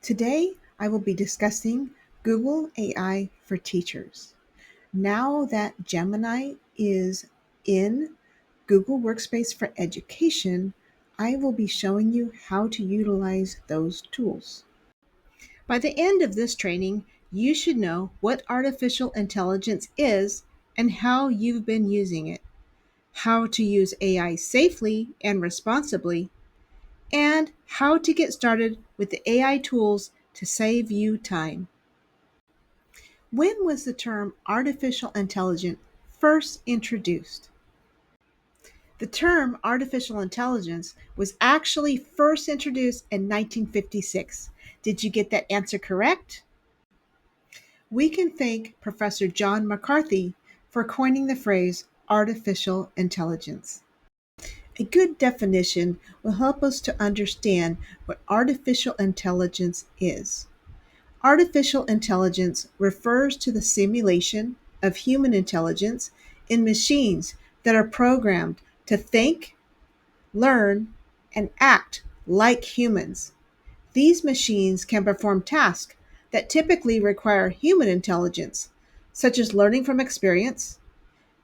Today, I will be discussing Google AI for teachers. Now that Gemini is in Google Workspace for education, I will be showing you how to utilize those tools. By the end of this training, you should know what artificial intelligence is and how you've been using it, how to use AI safely and responsibly, and how to get started with the AI tools to save you time. When was the term artificial intelligence first introduced? The term artificial intelligence was actually first introduced in 1956. Did you get that answer correct? We can thank Professor John McCarthy for coining the phrase artificial intelligence. A good definition will help us to understand what artificial intelligence is. Artificial intelligence refers to the simulation of human intelligence in machines that are programmed to think, learn, and act like humans. These machines can perform tasks that typically require human intelligence, such as learning from experience,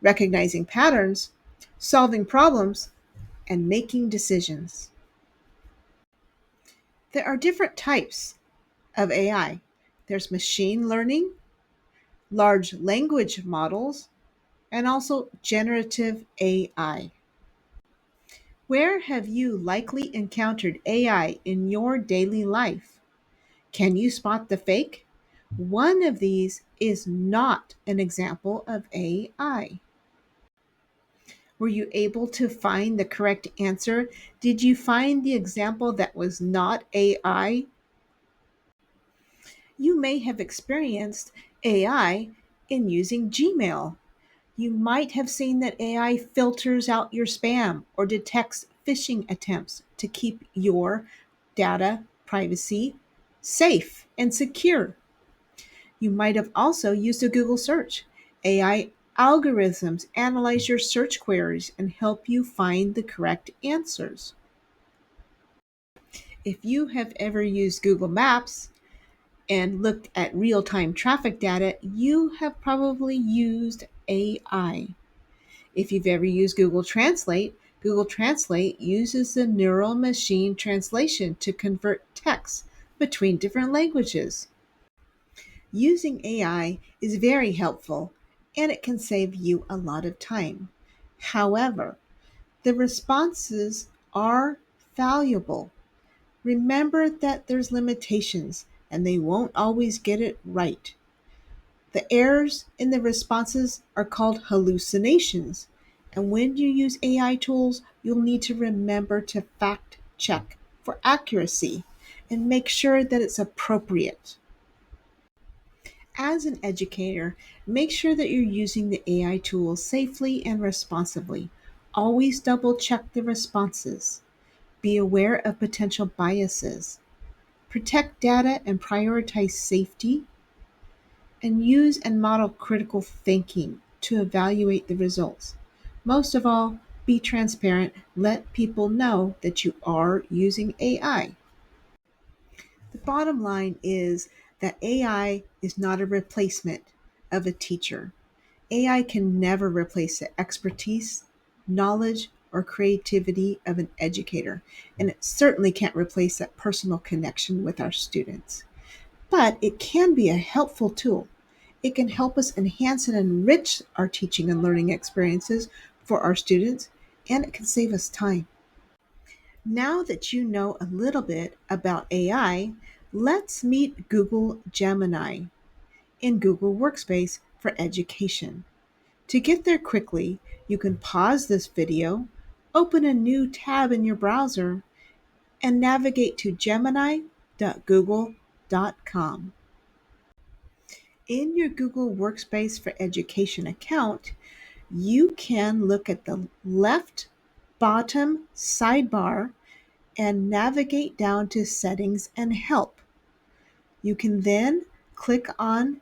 recognizing patterns, solving problems, and making decisions. There are different types of AI. There's machine learning, large language models, and also generative AI. Where have you likely encountered AI in your daily life? Can you spot the fake? One of these is not an example of AI. Were you able to find the correct answer? Did you find the example that was not AI? You may have experienced AI in using Gmail. You might have seen that AI filters out your spam or detects phishing attempts to keep your data privacy safe and secure. You might have also used a Google search. AI algorithms analyze your search queries and help you find the correct answers. If you have ever used Google Maps and looked at real time traffic data, you have probably used AI. If you've ever used Google Translate uses the neural machine translation to convert text between different languages. Using AI is very helpful and it can save you a lot of time. However, the responses are valuable. Remember that there's limitations and they won't always get it right. The errors in the responses are called hallucinations. And when you use AI tools, you'll need to remember to fact check for accuracy and make sure that it's appropriate. As an educator, make sure that you're using the AI tools safely and responsibly. Always double check the responses. Be aware of potential biases. Protect data and prioritize safety, and use and model critical thinking to evaluate the results. Most of all, be transparent. Let people know that you are using AI. The bottom line is that AI is not a replacement of a teacher. AI can never replace the expertise, knowledge, or creativity of an educator, and it certainly can't replace that personal connection with our students. But it can be a helpful tool. It can help us enhance and enrich our teaching and learning experiences for our students, and it can save us time. Now that you know a little bit about AI, let's meet Google Gemini in Google Workspace for education. To get there quickly, you can pause this video, open a new tab in your browser, and navigate to gemini.google.com. In your Google Workspace for Education account, you can look at the left bottom sidebar and navigate down to Settings and Help. You can then click on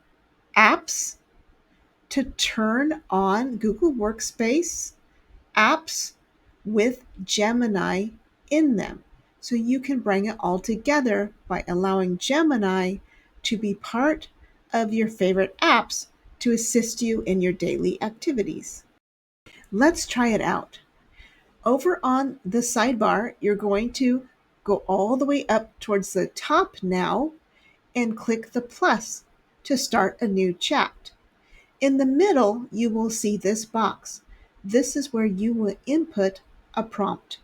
Apps to turn on Google Workspace apps with Gemini in them. So you can bring it all together by allowing Gemini to be part of your favorite apps to assist you in your daily activities. Let's try it out. Over on the sidebar, you're going to go all the way up towards the top now and click the plus to start a new chat. In the middle, you will see this box. This is where you will input a prompt.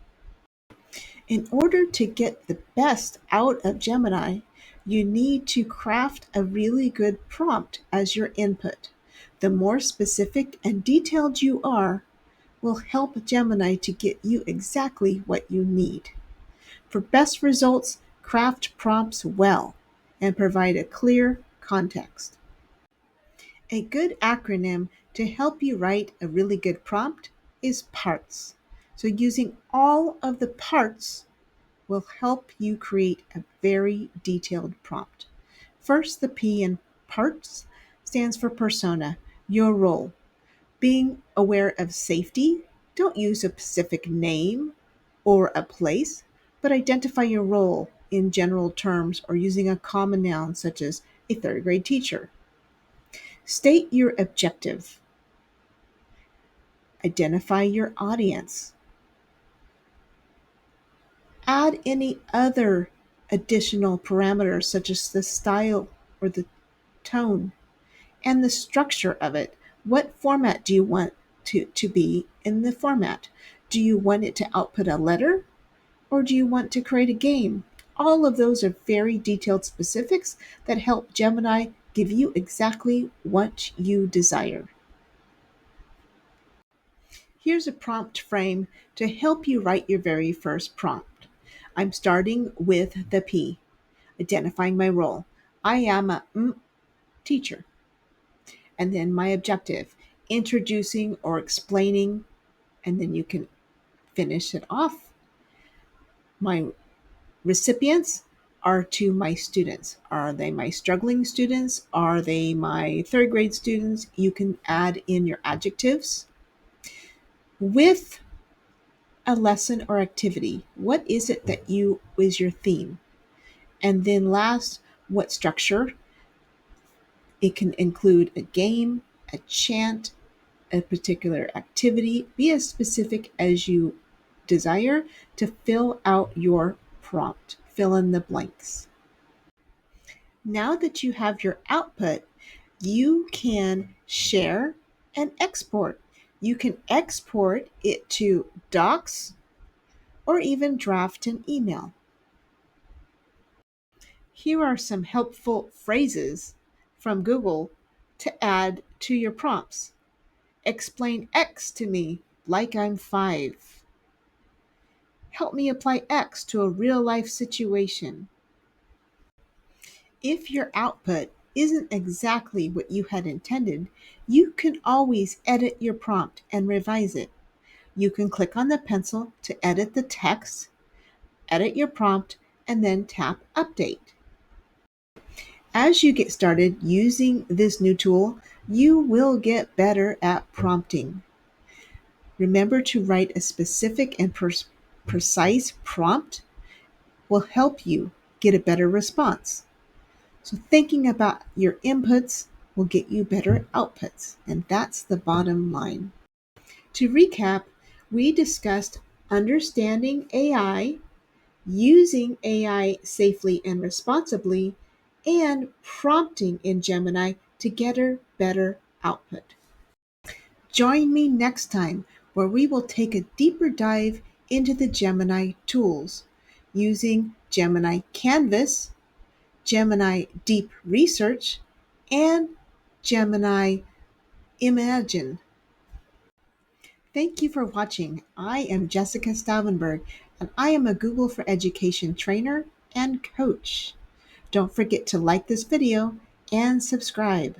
In order to get the best out of Gemini, you need to craft a really good prompt as your input. The more specific and detailed you are, will help Gemini to get you exactly what you need. For best results, craft prompts well and provide a clear context. A good acronym to help you write a really good prompt is PARTS. So using all of the parts will help you create a very detailed prompt. First, the P in PARTS stands for persona, your role. Being aware of safety, don't use a specific name or a place, but identify your role in general terms or using a common noun such as a third grade teacher. State your objective. Identify your audience. Add any other additional parameters such as the style or the tone and the structure of it. What format do you want to be in the format? Do you want it to output a letter or do you want to create a game? All of those are very detailed specifics that help Gemini give you exactly what you desire. Here's a prompt frame to help you write your very first prompt. I'm starting with the P, identifying my role. I am a teacher. And then my objective, introducing or explaining, and then you can finish it off. My recipients are to my students. Are they my struggling students? Are they my third grade students? You can add in your adjectives. With a lesson or activity, what is it that is your theme? And then last, what structure? It can include a game, a chant, a particular activity. Be as specific as you desire to fill out your prompt. Fill in the blanks. Now that you have your output, you can share and export. You can export it to docs or even draft an email. Here are some helpful phrases from Google to add to your prompts. Explain X to me like I'm 5. Help me apply X to a real life situation. If your output isn't exactly what you had intended, you can always edit your prompt and revise it. You can click on the pencil to edit the text, edit your prompt, and then tap Update. As you get started using this new tool, you will get better at prompting. Remember to write a specific and precise prompt will help you get a better response. So thinking about your inputs will get you better outputs, and that's the bottom line. To recap, we discussed understanding AI, using AI safely and responsibly, and prompting in Gemini to get a better output. Join me next time where we will take a deeper dive into the Gemini tools using Gemini Canvas, Gemini Deep Research, and Gemini Imagine. Thank you for watching. I am Jessica Stuivenberg, and I am a Google for Education trainer and coach. Don't forget to like this video and subscribe.